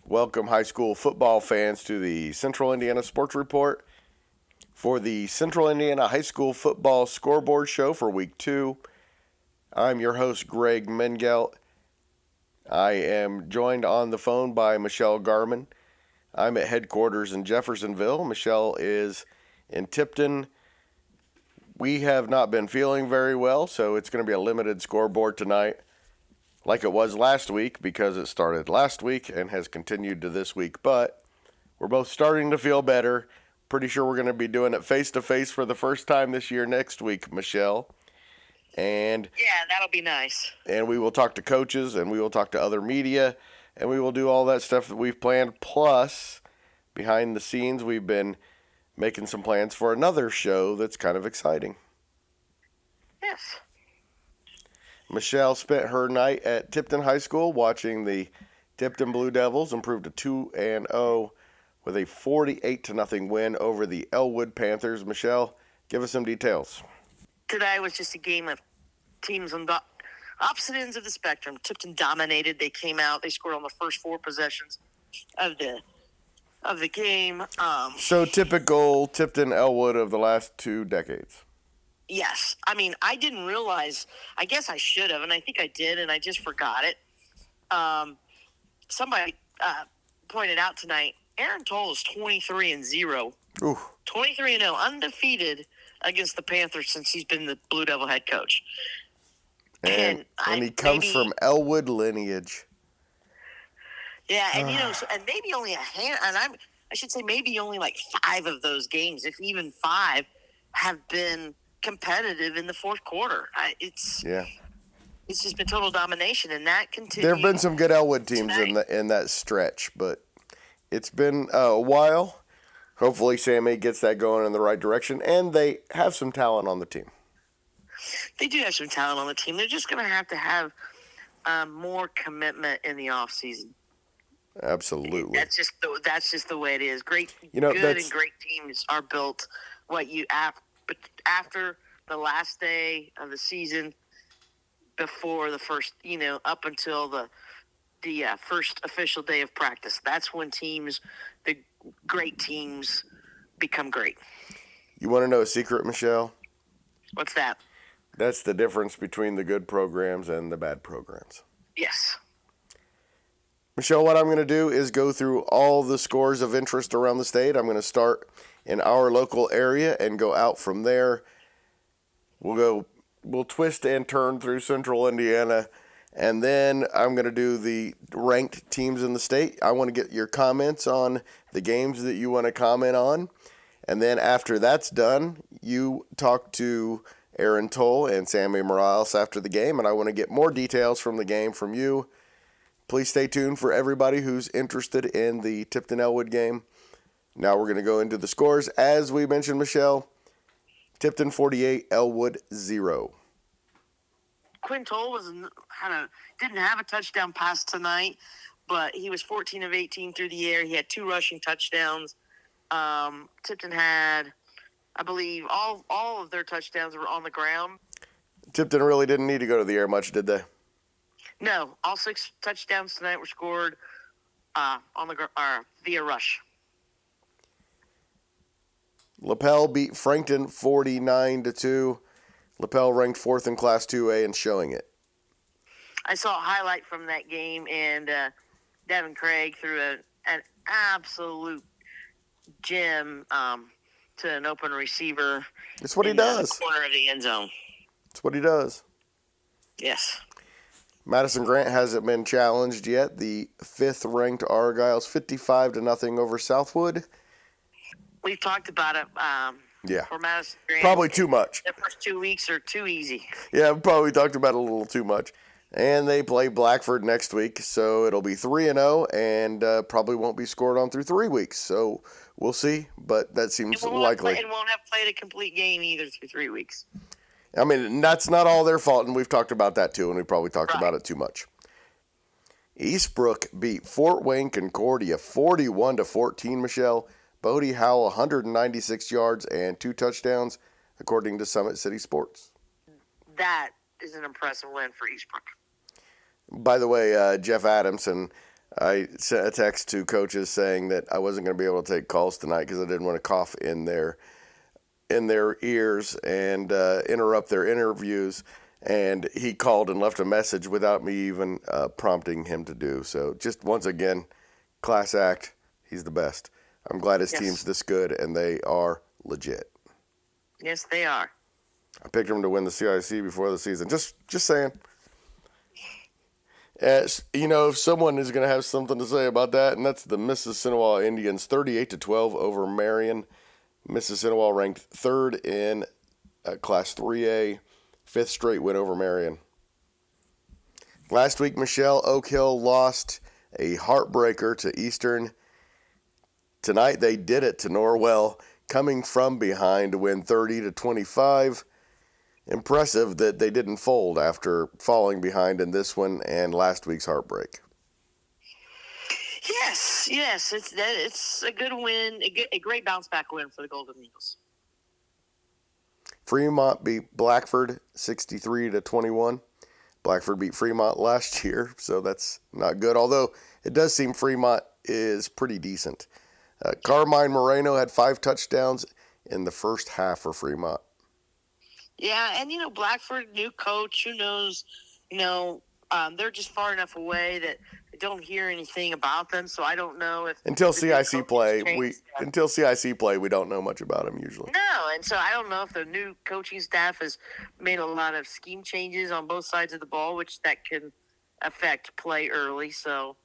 Welcome, high school football fans, to the Central Indiana Sports Report for the Central Indiana High School Football Scoreboard Show for Week 2. I'm your host, Greg Mengelt. I am joined on the phone by Michelle Garman. I'm at headquarters in Jeffersonville. Michelle is in Tipton. We have not been feeling very well, so it's going to be a limited scoreboard tonight, like it was last week, because it started last week and has continued to this week. But we're both starting to feel better. Pretty sure we're going to be doing it face-to-face for the first time this year next week, Michelle. And yeah, that'll be nice. And we will talk to coaches, and we will talk to other media, and we will do all that stuff that we've planned. Plus, behind the scenes, we've been making some plans for another show that's kind of exciting. Yes. Michelle spent her night at Tipton High School watching the Tipton Blue Devils improve to 2-0 with a 48-0 win over the Elwood Panthers. Michelle, give us some details. Today was just a game of teams on the opposite ends of the spectrum. Tipton dominated. They came out. They scored on the first 4 possessions of the game. So typical Tipton Elwood of the last 2 decades. Yes. I mean, I didn't realize. I guess I should have, and I think I did, and I just forgot it. Somebody pointed out tonight, Aaron Toll is 23-0. Ooh. 23-0, undefeated against the Panthers since he's been the Blue Devil head coach. And he comes from Elwood lineage. Yeah, and and maybe only a hand, and I should say maybe only like 5 of those games, if even 5, have been competitive in the fourth quarter. It's just been total domination, and that continues. There have been some good Elwood teams in that stretch, but it's been a while. Hopefully Sammy gets that going in the right direction, and they have some talent on the team. They do have some talent on the team. They're just going to have more commitment in the off season. Absolutely. That's just the way it is. Good and great teams are built after the last day of the season, before the first, up until the first official day of practice. That's when the great teams become great. You want to know a secret, Michelle? What's that? That's the difference between the good programs and the bad programs. Yes. Michelle, what I'm going to do is go through all the scores of interest around the state. I'm going to start in our local area and go out from there. We'll twist and turn through Central Indiana, and then I'm going to do the ranked teams in the state. I want to get your comments on the games that you want to comment on. And then after that's done, you talk to Aaron Toll and Sammy Morales after the game, and I want to get more details from the game from you. Please stay tuned for everybody who's interested in the Tipton-Elwood game. Now we're going to go into the scores. As we mentioned, Michelle, Tipton 48, Elwood 0. Quinn Toll didn't have a touchdown pass tonight, but he was 14 of 18 through the air. He had 2 rushing touchdowns. Tipton had, I believe, all of their touchdowns were on the ground. Tipton really didn't need to go to the air much, did they? No, all 6 touchdowns tonight were scored via rush. LaPel beat Frankton 49-2. LaPel ranked 4th in Class 2A and showing it. I saw a highlight from that game, and Devin Craig threw an absolute gem to an open receiver. That's what he does. In the corner of the end zone. That's what he does. Yes. Madison Grant hasn't been challenged yet. The 5th-ranked Argyles 55-0 over Southwood. We've talked about it. For Madison Grant. Probably too much. The first 2 weeks are too easy. Yeah, we probably talked about it a little too much. And they play Blackford next week, so it'll be 3-0 and probably won't be scored on through 3 weeks. So we'll see, but that seems likely. And won't have played a complete game either through 3 weeks. I mean, that's not all their fault, and we've talked about that too, and we probably talked about it too much. Eastbrook beat Fort Wayne Concordia 41-14, Michelle. Bodie Howell 196 yards and 2 touchdowns, according to Summit City Sports. That is an impressive win for Eastbrook. By the way, Jeff Adams and I sent a text to coaches saying that I wasn't going to be able to take calls tonight because I didn't want to cough in their ears and interrupt their interviews. And he called and left a message without me even prompting him to do so. Just once again, class act. He's the best. I'm glad his team's this good, and they are legit. Yes, they are. I picked him to win the CIC before the season. Just saying. As, if someone is going to have something to say about that, and that's the Mississinewa Indians 38-12 over Marion. Mississinewa ranked third in Class 3A, fifth straight win over Marion. Last week, Michelle, Oak Hill lost a heartbreaker to Eastern. Tonight, they did it to Norwell, coming from behind to win 30-25. Impressive that they didn't fold after falling behind in this one and last week's heartbreak. Yes, it's a good win, a great bounce back win for the Golden Eagles. Fremont beat Blackford 63-21. Blackford beat Fremont last year, so that's not good. Although it does seem Fremont is pretty decent. Carmine Moreno had 5 touchdowns in the first half for Fremont. Yeah, and Blackford, new coach, who knows? They're just far enough away that I don't hear anything about them, so I don't know if until CIC play we don't know much about them usually. No, and so I don't know if the new coaching staff has made a lot of scheme changes on both sides of the ball, which that can affect play early. So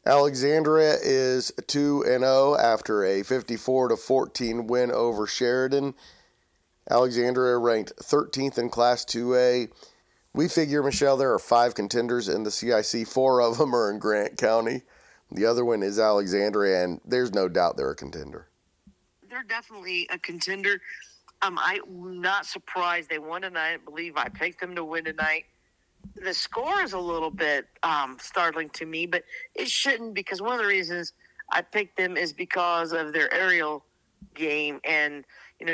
Alexandria is 2-0 after a 54-14 win over Sheridan. Alexandria ranked 13th in Class 2A. We figure, Michelle, there are 5 contenders in the CIC. 4 of them are in Grant County. The other one is Alexandria, and there's no doubt they're a contender. They're definitely a contender. I'm not surprised they won tonight. I believe I picked them to win tonight. The score is a little bit startling to me, but it shouldn't, because one of the reasons I picked them is because of their aerial game. And,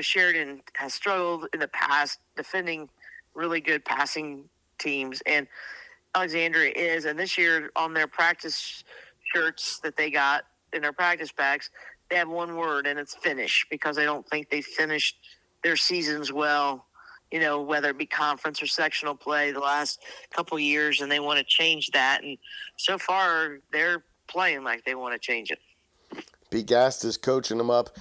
Sheridan has struggled in the past defending really good passing teams, and Alexandria is. And this year on their practice shirts that they got in their practice bags, they have one word, and it's finish, because I don't think they finished their seasons well, whether it be conference or sectional play the last couple years, and they want to change that. And so far, they're playing like they want to change it. Pete Gast is coaching them up.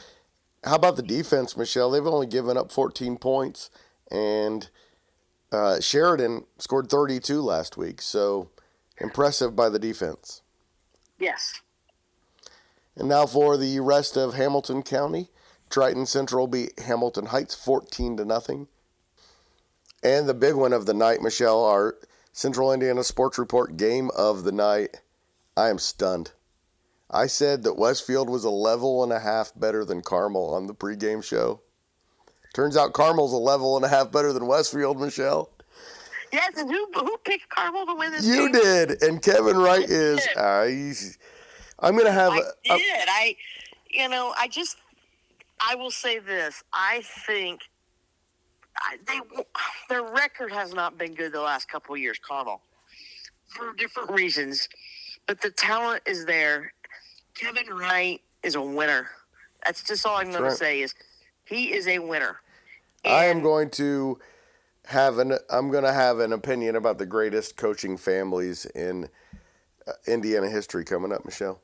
How about the defense, Michelle? They've only given up 14 points, and Sheridan scored 32 last week, so impressive by the defense. Yes. And now for the rest of Hamilton County. Triton Central beat Hamilton Heights 14-0. And the big one of the night, Michelle, our Central Indiana Sports Report game of the night. I am stunned. I said that Westfield was a level and a half better than Carmel on the pregame show. Turns out Carmel's a level and a half better than Westfield, Michelle. Yes, and who picked Carmel to win this game? You did, and Kevin Wright is. I'm going to have. I will say this. I think their record has not been good the last couple of years, Carmel, for different reasons. But the talent is there. Kevin Wright is a winner. That's just all I'm going to say is he is a winner. And I'm going to have an opinion about the greatest coaching families in Indiana history coming up, Michelle.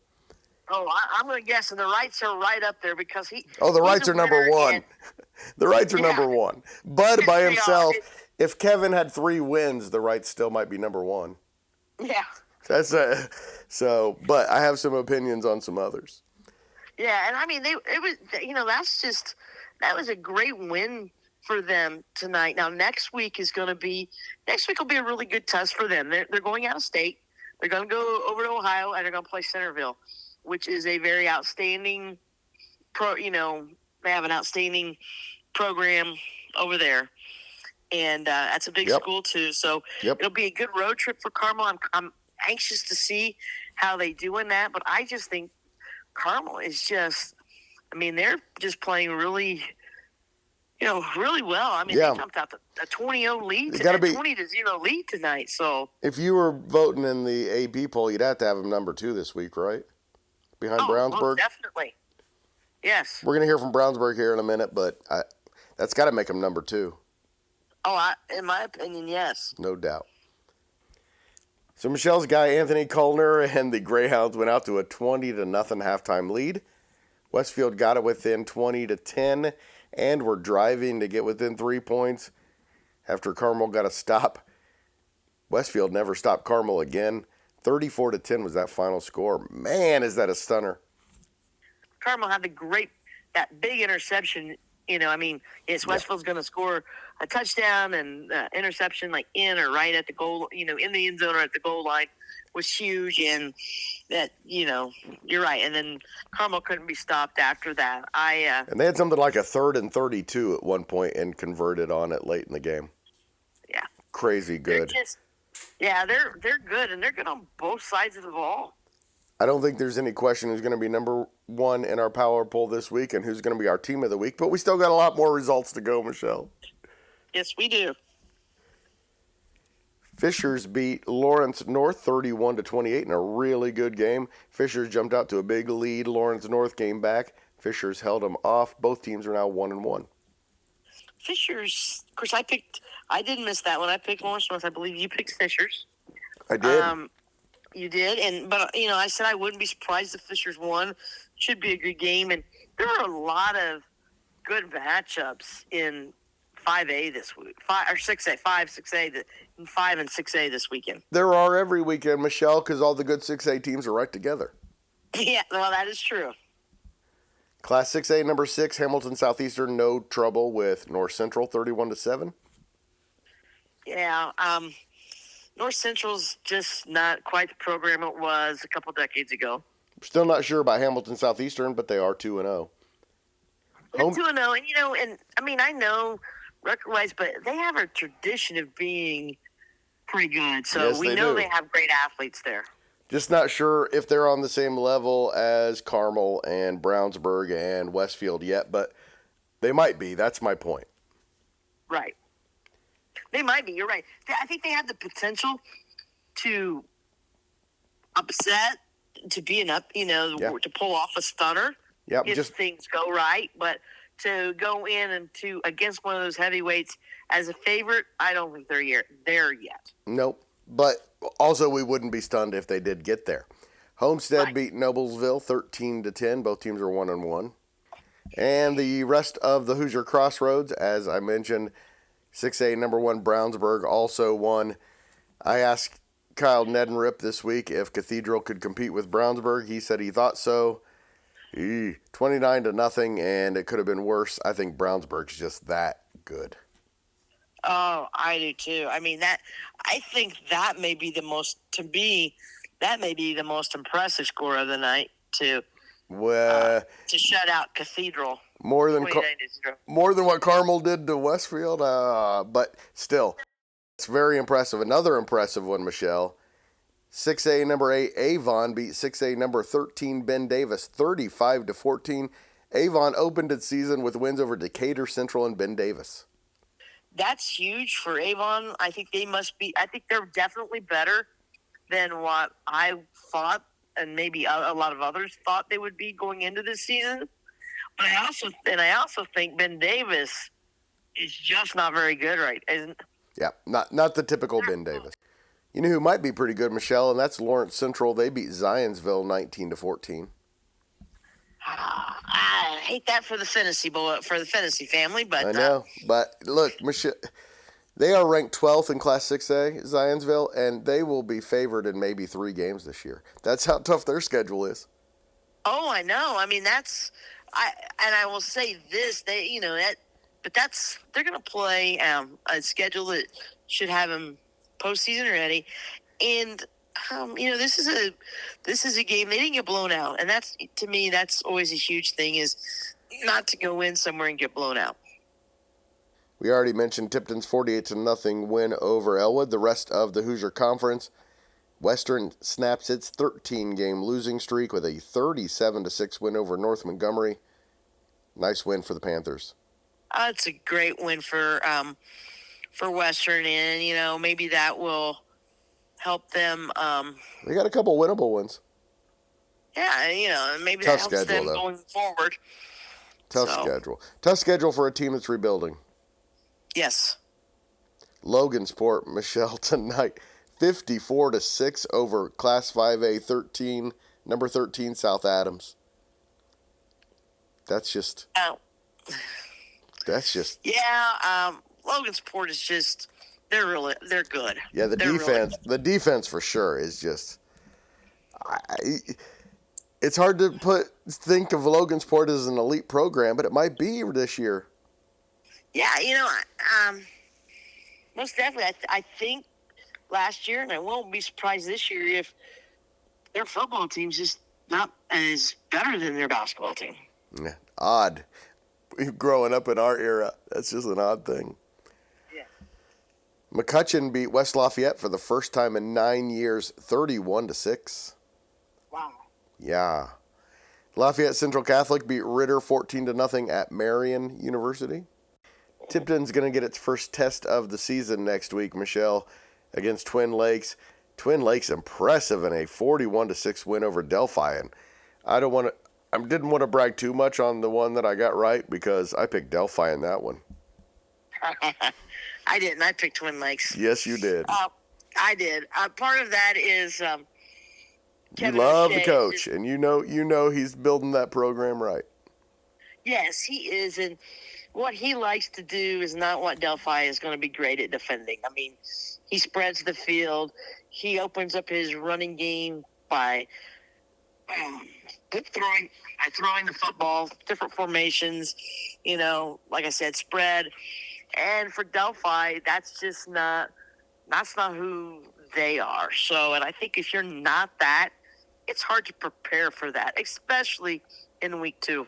Oh, I'm going to guess, and the Wrights are right up there because he. Oh, the Wrights are number one. The Wrights are number one. Bud by himself. If Kevin had 3 wins, the Wrights still might be number one. Yeah. But I have some opinions on some others. Yeah, and I mean, that was a great win for them tonight. Now, next week will be a really good test for them. They're going out of state. They're going to go over to Ohio, and they're going to play Centerville, which is a very outstanding they have an outstanding program over there. And that's a big school too. So it'll be a good road trip for Carmel. I'm anxious to see how they do in that, but I just think Carmel is they're just playing really, really well. I mean, Yeah. they jumped out a 20-0 lead, It gotta be 20-0 lead tonight. So, if you were voting in the AP poll, you'd have to have them number 2 this week, right? Behind most Brownsburg. definitely, yes. We're gonna hear from Brownsburg here in a minute, but that's got to make them number 2. Oh, in my opinion, yes. No doubt. So Michelle's guy Anthony Kullner and the Greyhounds went out to a 20-0 halftime lead. Westfield got it within 20-10 and were driving to get within 3 points after Carmel got a stop. Westfield never stopped Carmel again. 34-10 was that final score. Man, is that a stunner. Carmel had that big interception. Yes, Westfield's going to score a touchdown and interception like in or right at the goal, in the end zone or at the goal line was huge. And that, you're right. And then Carmel couldn't be stopped after that. And they had something like a 3rd and 32 at one point and converted on it late in the game. Yeah. Crazy good. They're good, and they're good on both sides of the ball. I don't think there's any question who's going to be number 1 in our power poll this week and who's going to be our team of the week, but we still got a lot more results to go, Michelle. Yes, we do. Fishers beat Lawrence North 31-28 in a really good game. Fishers jumped out to a big lead. Lawrence North came back. Fishers held them off. Both teams are now 1-1. Fishers, of course, I didn't miss that one. I picked Lawrence North. I believe you picked Fishers. I did. You did, but I said I wouldn't be surprised if Fishers won. Should be a good game, and there were a lot of good matchups in 5A this week, 5 or 6A, 5, 6A, 5 and 6A this weekend. There are every weekend, Michelle, because all the good 6A teams are right together. Yeah, well, that is true. Class 6A, number 6, Hamilton Southeastern, no trouble with North Central, 31-7. Yeah, North Central's just not quite the program it was a couple decades ago. Still not sure about Hamilton Southeastern, but they are 2-0. They're 2-0, and I know record-wise, but they have a tradition of being pretty good. So yes, we know they have great athletes there. Just not sure if they're on the same level as Carmel and Brownsburg and Westfield yet, but they might be. That's my point. Right. They might be. You're right. I think they have the potential to upset, to be to pull off a stunner if things go right. But to go in and against one of those heavyweights as a favorite, I don't think they're there yet. Nope. But also, we wouldn't be stunned if they did get there. Homestead beat Noblesville 13-10. Both teams are 1-1. And the rest of the Hoosier Crossroads, as I mentioned, 6A number 1 Brownsburg also won. I asked Kyle Nedenrip this week if Cathedral could compete with Brownsburg. He said he thought so. 29-0, and it could have been worse. I think Brownsburg's just that good. Oh, I do too. I think that may be the most, to me, that may be the most impressive score of the night to shut out Cathedral. More than what Carmel did to Westfield, but still, it's very impressive. Another impressive one, Michelle. 6A number 8 Avon beat 6A number 13 Ben Davis 35-14. Avon opened its season with wins over Decatur Central and Ben Davis. That's huge for Avon. I think they're definitely better than what I thought, and maybe a lot of others thought they would be going into this season. But I also think Ben Davis is just not very good, right? Yeah, not the typical Ben Davis. You know who might be pretty good, Michelle, and that's Lawrence Central. They beat Zionsville 19-14. I hate that for the fantasy family, but I know. But look, Michelle, they are ranked 12th in Class 6A, Zionsville, and they will be favored in maybe 3 games this year. That's how tough their schedule is. Oh, I know. I will say this, but they're going to play a schedule that should have them postseason ready, and this is a game they didn't get blown out, and that's, to me, that's always a huge thing, is not to go in somewhere and get blown out. We already mentioned Tipton's 48-0 win over Elwood. The rest of the Hoosier Conference, Western snaps its 13-game losing streak with a 37-6 win over North Montgomery. Nice win for the Panthers. It's a great win for Western, and maybe that will help them. They got a couple winnable ones. Yeah, maybe Tough that helps schedule, them though. going forward. Tough schedule. Tough schedule for a team that's rebuilding. Yes. Logansport, Michelle, tonight, 54-6 over Class 5A number 13 South Adams. That's just. Yeah. Logansport is just. They're good. Yeah, the defense for sure is just. It's hard to think of Logansport as an elite program, but it might be this year. Yeah, most definitely. I think last year, and I won't be surprised this year if their football team's just not as better than their basketball team. Yeah, odd. Growing up in our era, that's just an odd thing. Yeah. McCutcheon beat West Lafayette for the first time in 9 years, 31-6. Wow. Yeah. Lafayette Central Catholic beat Ritter 14-0 at Marian University. Tipton's going to get its first test of the season next week, Michelle, against Twin Lakes. Twin Lakes impressive in a 41-6 win over Delphi. And I didn't want to brag too much on the one that I got right because I picked Delphi in that one. I didn't. I picked Twin Lakes. Yes, you did. I did. Part of that is you love the coach, and you know he's building that program right. Yes, he is, and what he likes to do is not what Delphi is going to be great at defending. I mean, he spreads the field. He opens up his running game by throwing the football, different formations, like I said, spread. And for Delphi, that's not who they are. So, and I think if you're not that, it's hard to prepare for that, especially in week 2.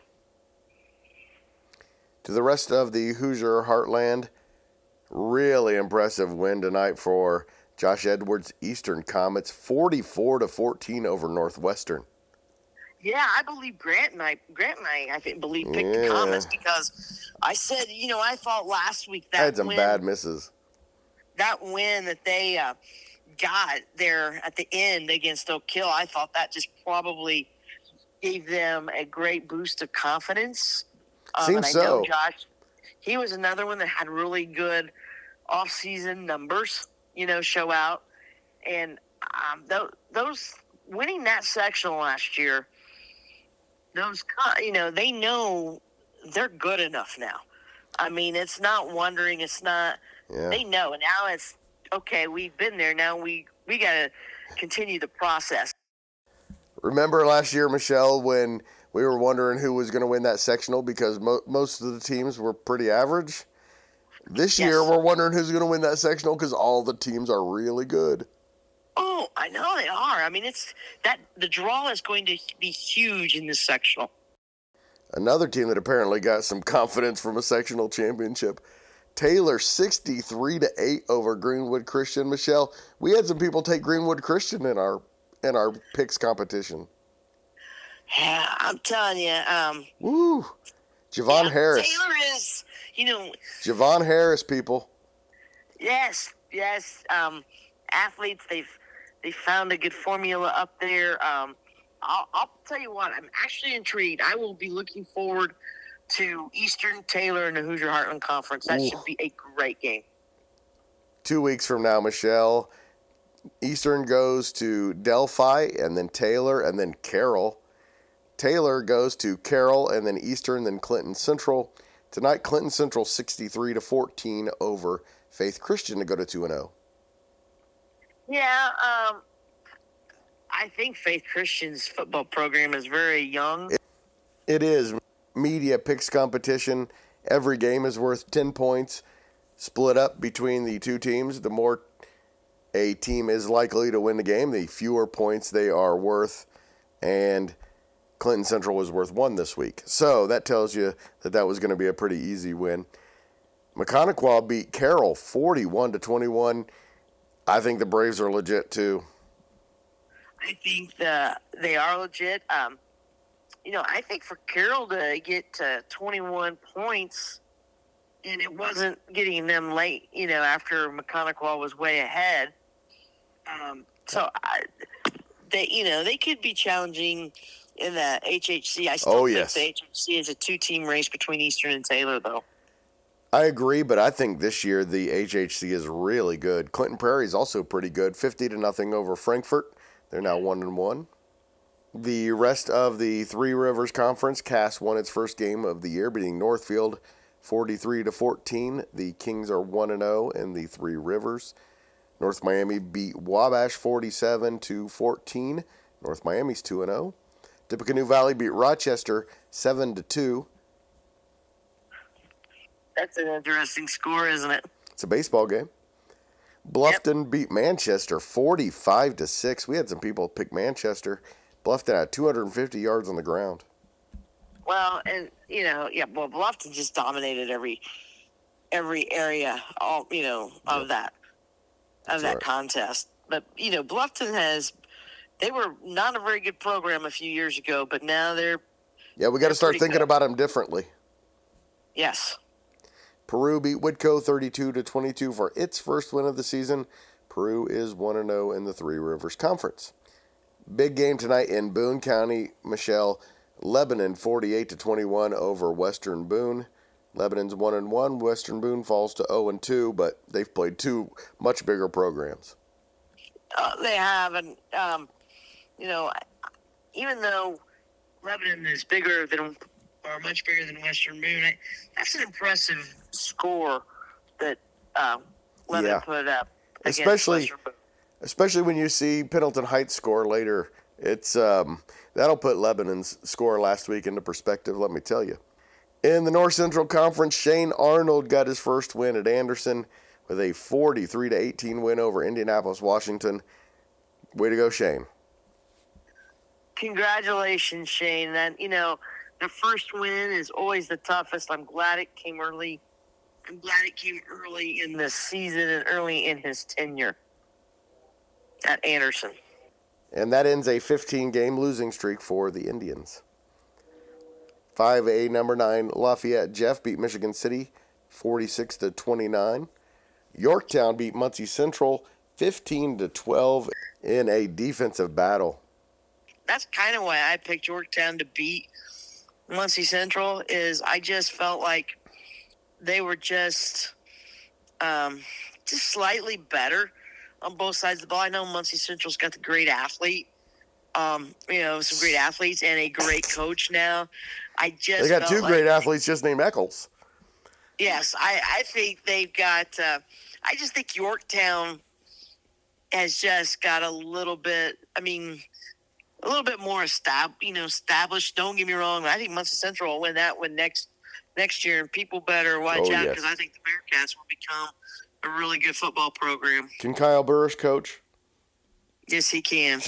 To the rest of the Hoosier Heartland, really impressive win tonight for Josh Edwards' Eastern Comets, 44-14 over Northwestern. Yeah, I believe Grant and I picked the Comets because I said, I thought last week that I had some bad misses. That win that they got there at the end against Oak Hill, I thought that just probably gave them a great boost of confidence. Seems so. I know Josh, he was another one that had really good off-season numbers, show out. And those winning that sectional last year, they know they're good enough now. I mean, it's not wondering. It's not. Yeah. They know, and now it's okay. We've been there. Now we got to continue the process. Remember last year, Michelle, when we were wondering who was going to win that sectional because most of the teams were pretty average? This year, we're wondering who's going to win that sectional because all the teams are really good. Oh, I know they are. I mean, the draw is going to be huge in this sectional. Another team that apparently got some confidence from a sectional championship, Taylor 63-8 over Greenwood Christian. Michelle, we had some people take Greenwood Christian in our picks competition. Yeah, I'm telling you. Woo. Javon Harris. Taylor is, Javon Harris, people. Yes. Athletes, they found a good formula up there. I'll tell you what, I'm actually intrigued. I will be looking forward to Eastern, Taylor, and the Hoosier Heartland Conference. That should be a great game. 2 weeks from now, Michelle, Eastern goes to Delphi, and then Taylor, and then Carroll. Taylor goes to Carroll, and then Eastern, then Clinton Central. Tonight, Clinton Central 63-14 over Faith Christian to go to 2-0. Yeah, I think Faith Christian's football program is very young. It is. Media picks competition. Every game is worth 10 points. Split up between the two teams. The more a team is likely to win the game, the fewer points they are worth. And Clinton Central was worth 1 this week. So that tells you that was going to be a pretty easy win. Maconaquah beat Carroll 41-21. I think the Braves are legit too. I think they are legit. I think for Carroll to get to 21 points, and it wasn't getting them late, after McConaughey was way ahead. They could be challenging in the HHC. I still think the HHC is a two-team race between Eastern and Taylor, though. I agree, but I think this year the HHC is really good. Clinton Prairie is also pretty good, 50-0 over Frankfort. They're now 1-1. The rest of the Three Rivers Conference, Cass won its first game of the year, beating Northfield 43-14. The Kings are 1-0 in the Three Rivers. North Miami beat Wabash 47-14. North Miami's 2-0. Tippecanoe Valley beat Rochester 7-2. That's an interesting score, isn't it? It's a baseball game. Bluffton beat Manchester 45-6. We had some people pick Manchester. Bluffton had 250 yards on the ground. Well, and Bluffton just dominated every area, of that contest. But Bluffton they were not a very good program a few years ago, but now they're we got to start thinking about them differently. Yes. Peru beat Whitco 32-22 for its first win of the season. Peru is 1-0 in the Three Rivers Conference. Big game tonight in Boone County, Michelle. Lebanon 48-21 over Western Boone. Lebanon's 1-1. Western Boone falls to 0-2, but they've played two much bigger programs. They have, and even though Lebanon is much bigger than Western Boone, that's an impressive score that Lebanon put up against Western Boone. Especially when you see Pendleton Heights score later. It's that'll put Lebanon's score last week into perspective, let me tell you. In the North Central Conference, Shane Arnold got his first win at Anderson with a 43-18 win over Indianapolis, Washington. Way to go, Shane. Congratulations, Shane. The first win is always the toughest. I'm glad it came early. I'm glad it came early in the season and early in his tenure at Anderson. And that ends a 15-game losing streak for the Indians. 5A number 9 Lafayette Jeff beat Michigan City 46-29. Yorktown beat Muncie Central 15-12 in a defensive battle. That's kind of why I picked Yorktown to beat Muncie Central. Is I just felt like they were just slightly better on both sides of the ball. I know Muncie Central's got the great athlete, some great athletes and a great coach now. They got two great athletes just named Eccles. Yes, I think they've got. I just think Yorktown has just got a little bit. a little bit more established. Don't get me wrong. I think Muncie Central will win that one next year, and people better watch out because I think the Bearcats will become a really good football program. Can Kyle Burrish coach? Yes, he can.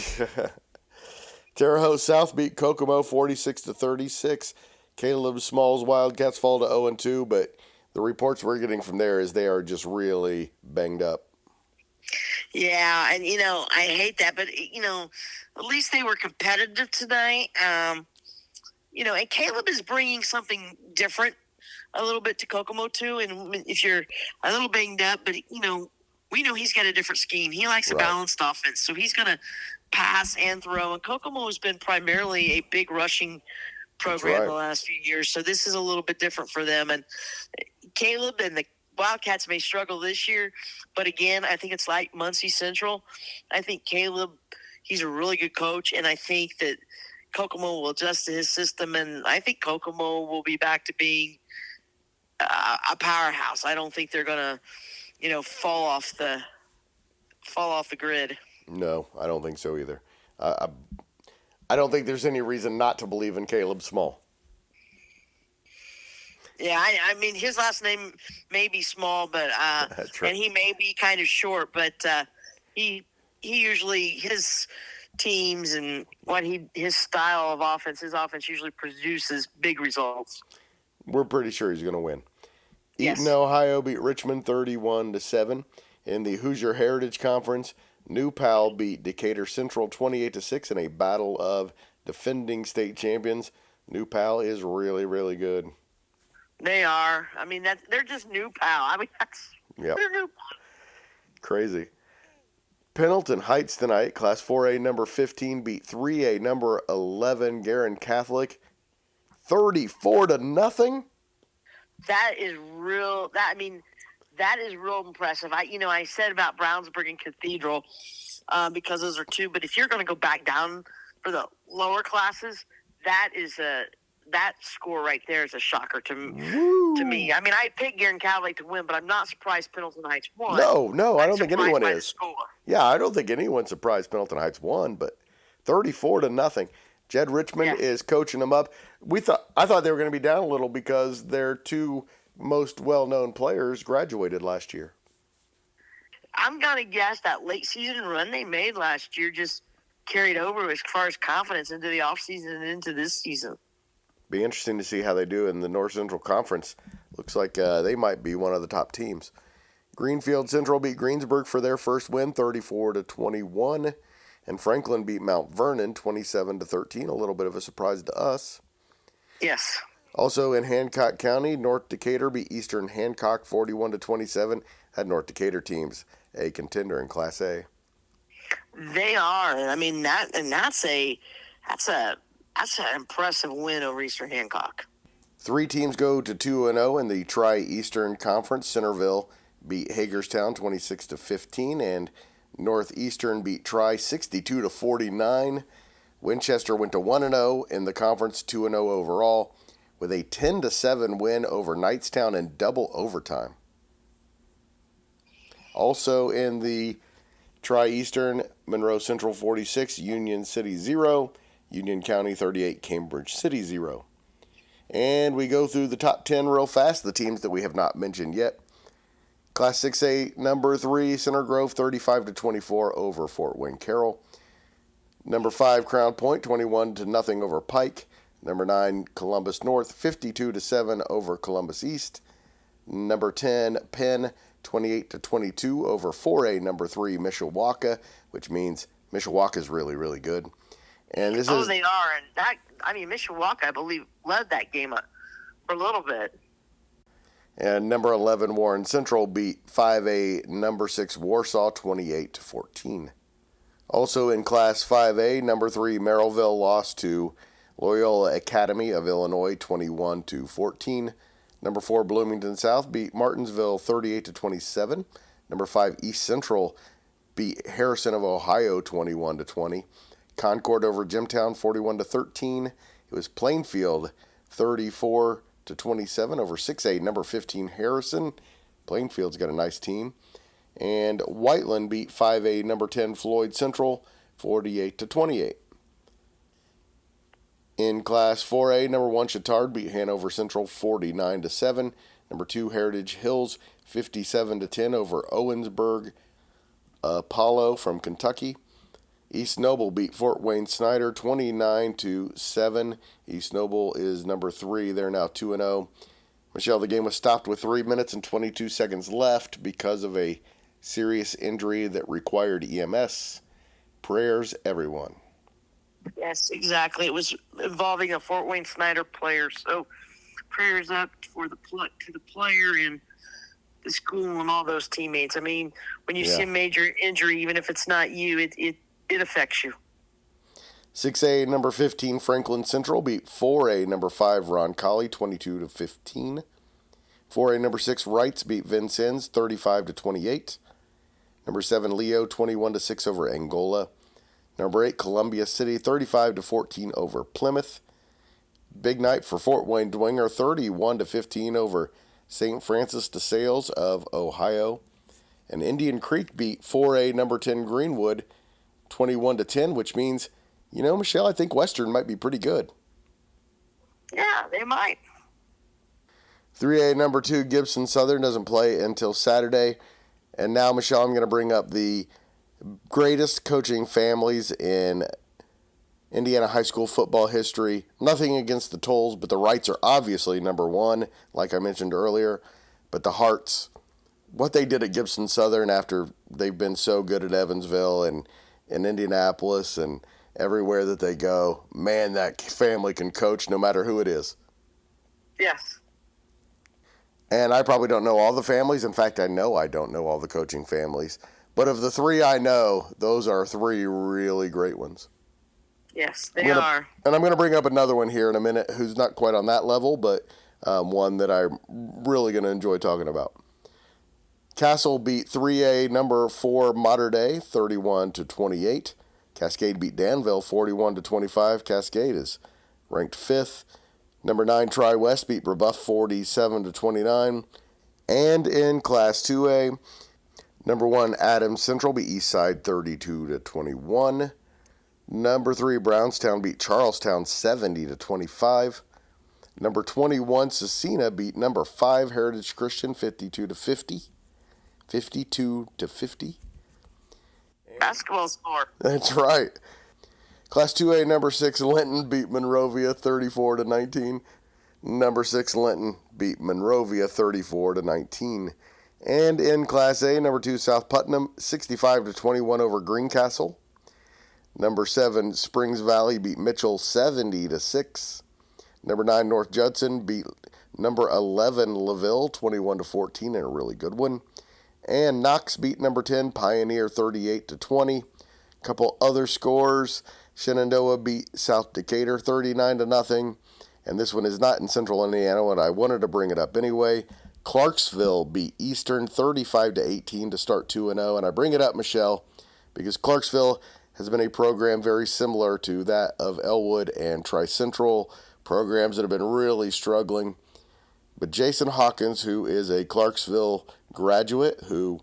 Terre Haute South beat Kokomo 46-36. Caleb Small's Wildcats fall to 0-2, but the reports we're getting from there is they are just really banged up. Yeah, and I hate that, but at least they were competitive tonight. And Caleb is bringing something different a little bit to Kokomo too. And if you're a little banged up, but we know he's got a different scheme. He likes a balanced offense, so he's going to pass and throw. And Kokomo has been primarily a big rushing program the last few years, so this is a little bit different for them. And Caleb and the Wildcats may struggle this year, but again, I think it's like Muncie Central. I think Caleb, he's a really good coach, and I think that Kokomo will adjust to his system, and I think Kokomo will be back to being a powerhouse. I don't think they're going to, fall off the grid. No, I don't think so either. I don't think there's any reason not to believe in Caleb Small. Yeah, his last name may be Small, but That's right. And he may be kind of short, but he usually his teams and his style of offense, his offense usually produces big results. We're pretty sure he's going to win. Yes. Eaton, Ohio beat Richmond 31-7 in the Hoosier Heritage Conference. New Pal beat Decatur Central 28-6 in a battle of defending state champions. New Pal is really, really good. They are. I mean, they're just new pal. I mean, they're new. Crazy. Pendleton Heights tonight, Class 4A number 15 beat 3A number 11 Garin Catholic 34-0. That is real. That is real impressive. I said about Brownsburg and Cathedral because those are two. But if you're going to go back down for the lower classes, that score right there is a shocker to me. I mean, I picked Garin Catholic to win, but I'm not surprised Pendleton Heights won. No, I don't think anyone is. Score. Yeah, I don't think anyone's surprised Pendleton Heights won, but 34-0. Jed Richmond is coaching them up. I thought they were going to be down a little because their two most well-known players graduated last year. I'm going to guess that late season run they made last year just carried over as far as confidence into the offseason and into this season. Be interesting to see how they do in the North Central Conference. Looks like they might be one of the top teams. Greenfield Central beat Greensburg for their first win, 34-21. And Franklin beat Mount Vernon 27-13, a little bit of a surprise to us. Yes. Also in Hancock County, North Decatur beat Eastern Hancock 41-27. That North Decatur team's a contender in Class A. They are. I mean that's an impressive win over Eastern Hancock. 3 teams go to 2-0 in the Tri-Eastern Conference. Centerville beat Hagerstown 26-15 and Northeastern beat Tri 62-49. Winchester went to 1-0 in the conference, 2-0 overall, with a 10-7 win over Knightstown in double overtime. Also in the Tri-Eastern, Monroe Central 46, Union City 0, Union County 38, Cambridge City 0. And we go through the top 10 real fast, the teams that we have not mentioned yet. Class 6A, number 3, Center Grove 35-24 over Fort Wayne Carroll. Number 5, Crown Point 21-0 over Pike. Number 9, Columbus North 52-7 over Columbus East. Number 10, Penn 28-22 over 4A number 3, Mishawaka, which means Mishawaka is really, really good. And this is they are, and Mishawaka, I believe, led that game for a little bit. And number 11, Warren Central beat 5A number 6, Warsaw 28-14. Also in Class 5A, number 3, Merrillville lost to Loyola Academy of Illinois 21-14. Number 4, Bloomington South beat Martinsville 38-27. Number 5, East Central beat Harrison of Ohio 21-20. Concord over Jimtown 41-13. It was Plainfield 34-27 over 6A number 15 Harrison. Plainfield's got a nice team. And Whiteland beat 5A number 10 Floyd Central 48-28. In Class 4A, number 1 Chittard beat Hanover Central 49-7. Number 2 Heritage Hills 57-10 over Owensburg Apollo from Kentucky. East Noble beat Fort Wayne Snyder 29-7. East Noble is number 3. They're now 2-0. Michelle, the game was stopped with 3 minutes and 22 seconds left because of a serious injury that required EMS. Prayers, everyone. Yes, exactly. It was involving a Fort Wayne Snyder player. So prayers up to the player and the school and all those teammates. I mean, when you see a major injury, even if it's not you, it affects you. 6A number 15 Franklin Central beat 4A number 5 Roncalli 22-15. 4A number 6 Wrights beat Vincennes 35-28. Number 7 Leo 21-6 over Angola. Number 8 Columbia City 35-14 over Plymouth. Big night for Fort Wayne Dwenger 31-15 over St. Francis de Sales of Ohio. And Indian Creek beat 4A number 10 Greenwood 21-10, which means, Michelle, I think Western might be pretty good. Yeah, they might. 3A number 2 Gibson Southern doesn't play until Saturday. And now, Michelle, I'm going to bring up the greatest coaching families in Indiana high school football history. Nothing against the Tolls, but the Wrights are obviously number 1, like I mentioned earlier. But the Harts, what they did at Gibson Southern after they've been so good at Evansville and in Indianapolis and everywhere that they go, man, that family can coach no matter who it is. Yes. And I probably don't know all the families. In fact, I know I don't know all the coaching families. But of the three I know, those are three really great ones. Yes, they are. And I'm going to bring up another one here in a minute who's not quite on that level, but one that I'm really going to enjoy talking about. Castle beat 3A number 4 Mater Dei 31-28. Cascade beat Danville 41-25. Cascade is ranked 5th. Number 9 Tri-West beat Brebeuf 47-29. And in Class 2A, number 1 Adams Central beat Eastside 32-21. Number 3 Brownstown beat Charlestown 70-25. Number 21 Cecina beat number 5 Heritage Christian 52-50. 52-50. Basketball score. That's right. Class 2A number 6 Linton beat Monrovia 34-19. Number 6 Linton beat Monrovia 34-19. And in Class A, number 2 South Putnam 65-21 over Greencastle. Number 7 Springs Valley beat Mitchell 70-6. Number 9 North Judson beat number 11 LaVille 21-14 in a really good one. And Knox beat number 10 Pioneer 38-20. A couple other scores. Shenandoah beat South Decatur 39-0. And this one is not in Central Indiana, and I wanted to bring it up anyway. Clarksville beat Eastern 35-18 to start 2-0. And I bring it up, Michelle, because Clarksville has been a program very similar to that of Elwood and Tri-Central, programs that have been really struggling. But Jason Hawkins, who is a Clarksville graduate who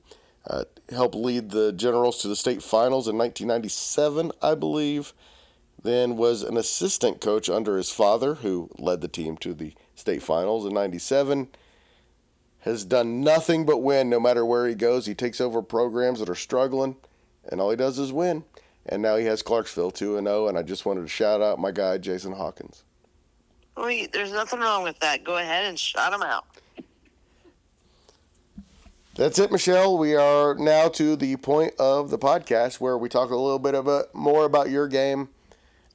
helped lead the Generals to the state finals in 1997, I believe, then was an assistant coach under his father, who led the team to the state finals in 97, has done nothing but win no matter where he goes. He takes over programs that are struggling, and all he does is win. And now he has Clarksville 2-0, and I just wanted to shout out my guy, Jason Hawkins. Wait, there's nothing wrong with that. Go ahead and shout him out. That's it, Michelle. We are now to the point of the podcast where we talk a little bit more about your game.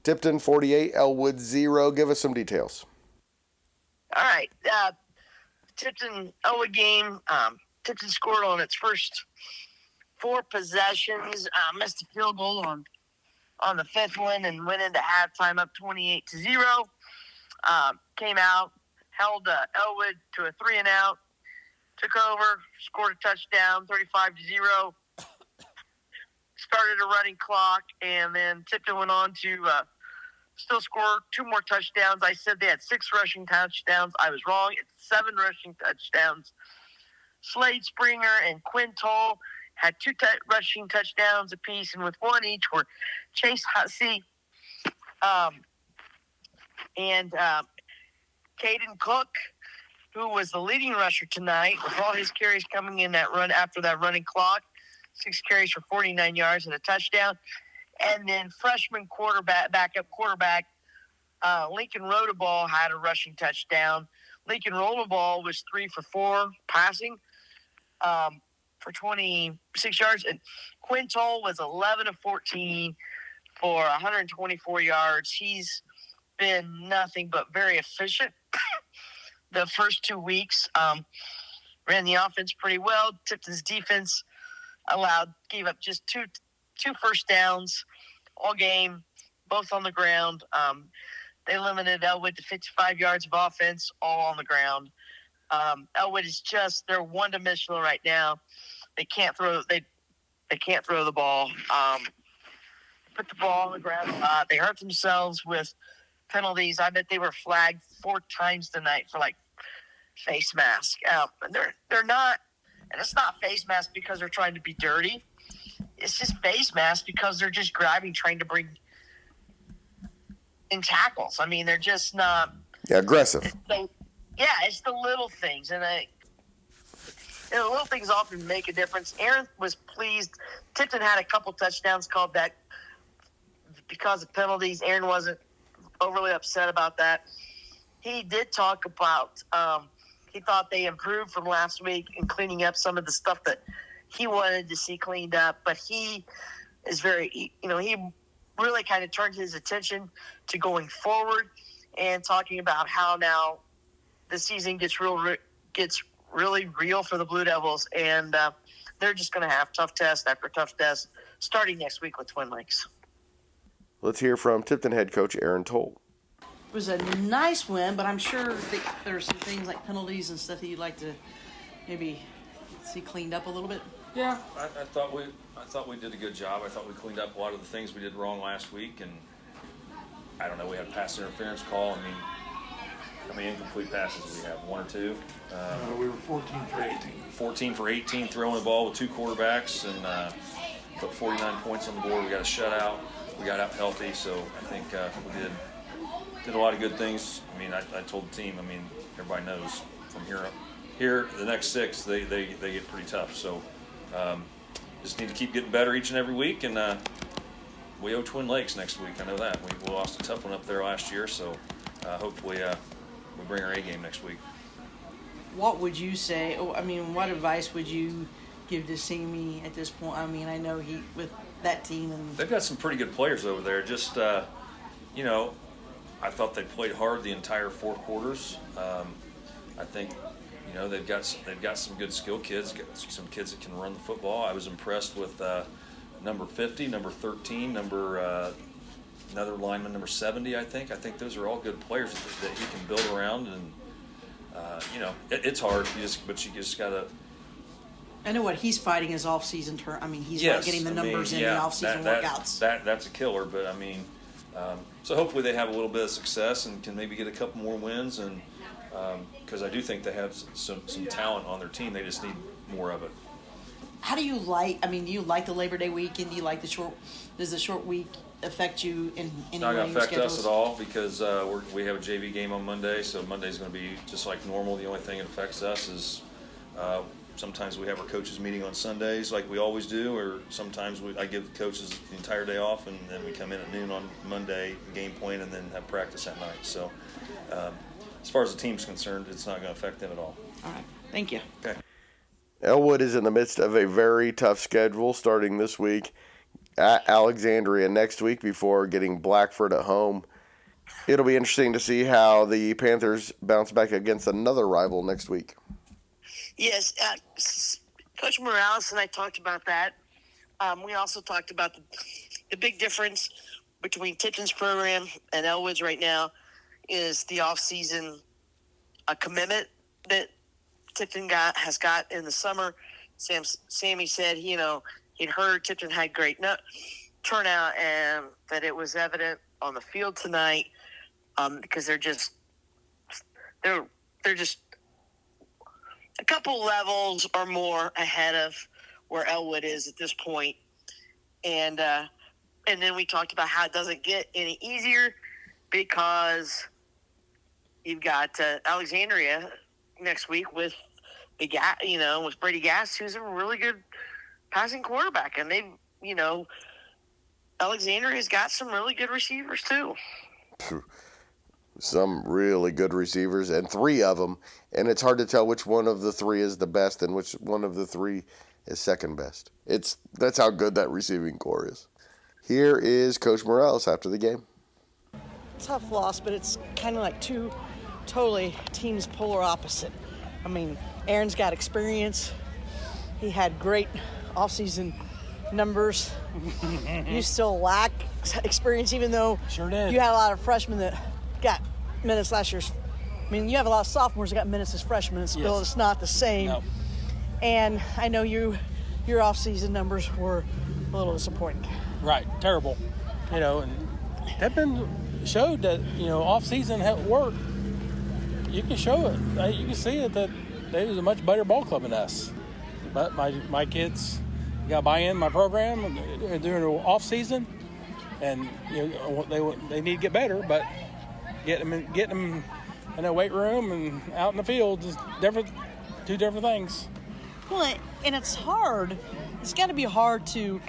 Tipton 48, Elwood 0. Give us some details. All right. Tipton Elwood game. Tipton scored on its first 4 possessions. Missed a field goal on the 5th one and went into halftime up 28-0. Came out, held Elwood to a 3-and-out. Took over, scored a touchdown, 35-0. Started a running clock, and then Tipton went on to still score 2 more touchdowns. I said they had 6 rushing touchdowns. I was wrong. It's 7 rushing touchdowns. Slade Springer and Quinn Toll had 2 rushing touchdowns apiece, and with 1 each were Chase Hussey and Caden Cook, who was the leading rusher tonight, with all his carries coming in that run after that running clock. 6 carries for 49 yards and a touchdown. And then freshman backup quarterback, Lincoln Rodaball had a rushing touchdown. Lincoln Rodaball was 3 for 4 passing for 26 yards. And Quinn Toll was 11 of 14 for 124 yards. He's been nothing but very efficient. The first 2 weeks, ran the offense pretty well. Tipton's defense gave up just two first downs all game, both on the ground. They limited Elwood to 55 yards of offense, all on the ground. Elwood is they're one-dimensional right now. They can't throw. They can't throw the ball. Put the ball on the ground. They hurt themselves with penalties. I bet they were flagged 4 times tonight for face mask. They're not, and it's not face mask because they're trying to be dirty. It's just face mask because they're just grabbing, trying to bring in tackles. I mean, they're just not aggressive. It's the little things, and the little things often make a difference. Aaron was pleased. Tipton had a couple touchdowns called back because of penalties. Aaron wasn't overly upset about that. He did talk about he thought they improved from last week in cleaning up some of the stuff that he wanted to see cleaned up. But he is he really kind of turned his attention to going forward and talking about how now the season gets really real for the Blue Devils, and they're just going to have tough test after tough test starting next week with Twin Lakes. Let's hear from Tipton head coach Aaron Toll. It was a nice win, but I'm sure there are some things like penalties and stuff that you'd like to maybe see cleaned up a little bit. Yeah, I thought we did a good job. I thought we cleaned up a lot of the things we did wrong last week, and I don't know. We had a pass interference call. I mean, how many incomplete passes did we have? One or two? We were 14 for 18. 14 for 18, throwing the ball with two quarterbacks, and put 49 points on the board. We got a shutout. We got out healthy, so I think we did a lot of good things. I mean, I told the team. I mean, everybody knows from here the next 6 they get pretty tough. So just need to keep getting better each and every week, and we owe Twin Lakes next week. I know that we lost a tough one up there last year, so hopefully we bring our A game next week. What would you say? I mean, what advice would you give to Sammy at this point? I mean, I know he with that team, and they've got some pretty good players over there. Just you know, I thought they played hard the entire 4 quarters. I think you know they've got some good skill kids, got some kids that can run the football. I was impressed with number 50, number 13, another lineman, number 70. I think those are all good players that he can build around, and you know it's hard. But you just gotta. I know what he's fighting is off-season turn. I mean, he's Yes, not getting the numbers in yeah, the off-season workouts. That's a killer. But I mean, so hopefully they have a little bit of success and can maybe get a couple more wins. And because I do think they have some talent on their team, they just need more of it. How do you like? I mean, do you like the Labor Day weekend? Do you like the short? Does the short week affect you in any Not way? going to affect us at all because we have a JV game on Monday, so Monday's going to be just like normal. The only thing that affects us is sometimes we have our coaches meeting on Sundays like we always do, or sometimes I give the coaches the entire day off, and then we come in at noon on Monday, game plan, and then have practice at night. So as far as the team's concerned, it's not going to affect them at all. All right. Thank you. Okay. Elwood is in the midst of a very tough schedule starting this week at Alexandria next week before getting Blackford at home. It'll be interesting to see how the Panthers bounce back against another rival next week. Yes, Coach Morales and I talked about that. We also talked about the big difference between Tipton's program and Elwood's right now is the off-season commitment that Tipton has got in the summer. Sammy said, you know, he'd heard Tipton had great turnout and that it was evident on the field tonight because they're just a couple levels or more ahead of where Elwood is at this point. And then we talked about how it doesn't get any easier because you've got Alexandria next week with with Brady Gass, who's a really good passing quarterback. And Alexandria's got some really good receivers too. Some really good receivers, and 3 of them, and it's hard to tell which one of the 3 is the best and which one of the 3 is second best. That's how good that receiving core is. Here is Coach Morales after the game. Tough loss, but it's kind of like 2 totally teams polar opposite. I mean, Aaron's got experience. He had great off-season numbers. You still lack experience, even though Sure did. you had a lot of freshmen that got minutes last year. I mean, you have a lot of sophomores that got minutes as freshmen. It's still It's not the same. No. And I know your off-season numbers were a little disappointing. Right, terrible. And Tipton showed that, off-season work. You can show it. You can see it that they was a much better ball club than us. But my kids got buy-in my program during the off-season, and they need to get better, but getting them in a weight room and out in the field is two different things. Well, and it's hard. It's got to be hard to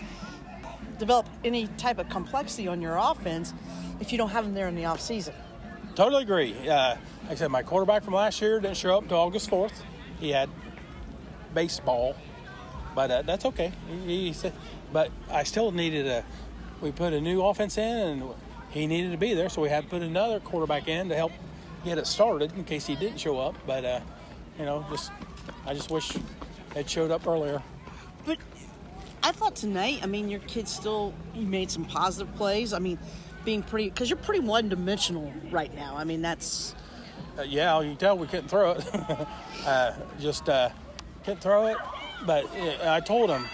develop any type of complexity on your offense if you don't have them there in the off season. Totally agree. Like I said, my quarterback from last year didn't show up until August 4th. He had baseball, but that's okay. He said, but I still needed we put a new offense in, and he needed to be there, so we had to put another quarterback in to help get it started in case he didn't show up. But, just I just wish they'd showed up earlier. But I thought tonight, I mean, your kids still, you made some positive plays. I mean, being pretty, because you're pretty one-dimensional right now. I mean, that's... Yeah, you can tell we couldn't throw it. Couldn't throw it. But I told them,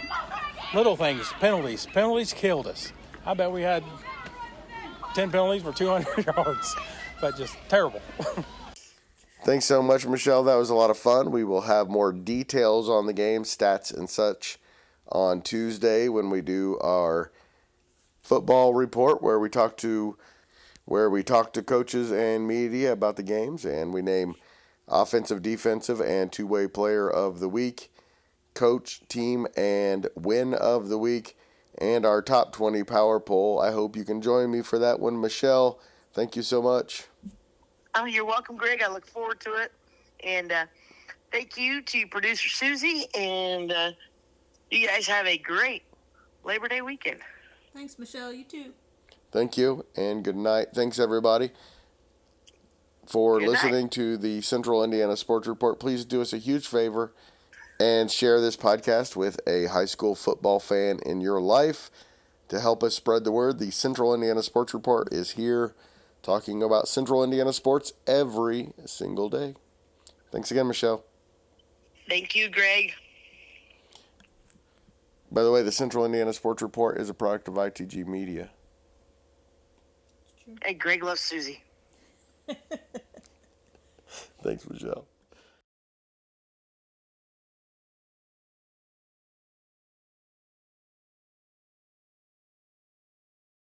little things, penalties. Penalties killed us. I bet we had 10 penalties for 200 yards. But just terrible. Thanks so much, Michelle. That was a lot of fun. We will have more details on the game, stats and such, on Tuesday when we do our football report, where we talk to coaches and media about the games, and we name offensive, defensive, and two-way player of the week, coach, team, and win of the week, and our top 20 power poll. I hope you can join me for that one, Michelle. Thank you so much. Oh, you're welcome, Greg. I look forward to it. And thank you to producer Susie. And you guys have a great Labor Day weekend. Thanks, Michelle. You too. Thank you, and good night. Thanks, everybody, for listening to the Central Indiana Sports Report. Please do us a huge favor and share this podcast with a high school football fan in your life to help us spread the word. The Central Indiana Sports Report is here talking about Central Indiana sports every single day. Thanks again, Michelle. Thank you, Greg. By the way, the Central Indiana Sports Report is a product of ITG Media. Hey, Greg loves Susie. Thanks, Michelle.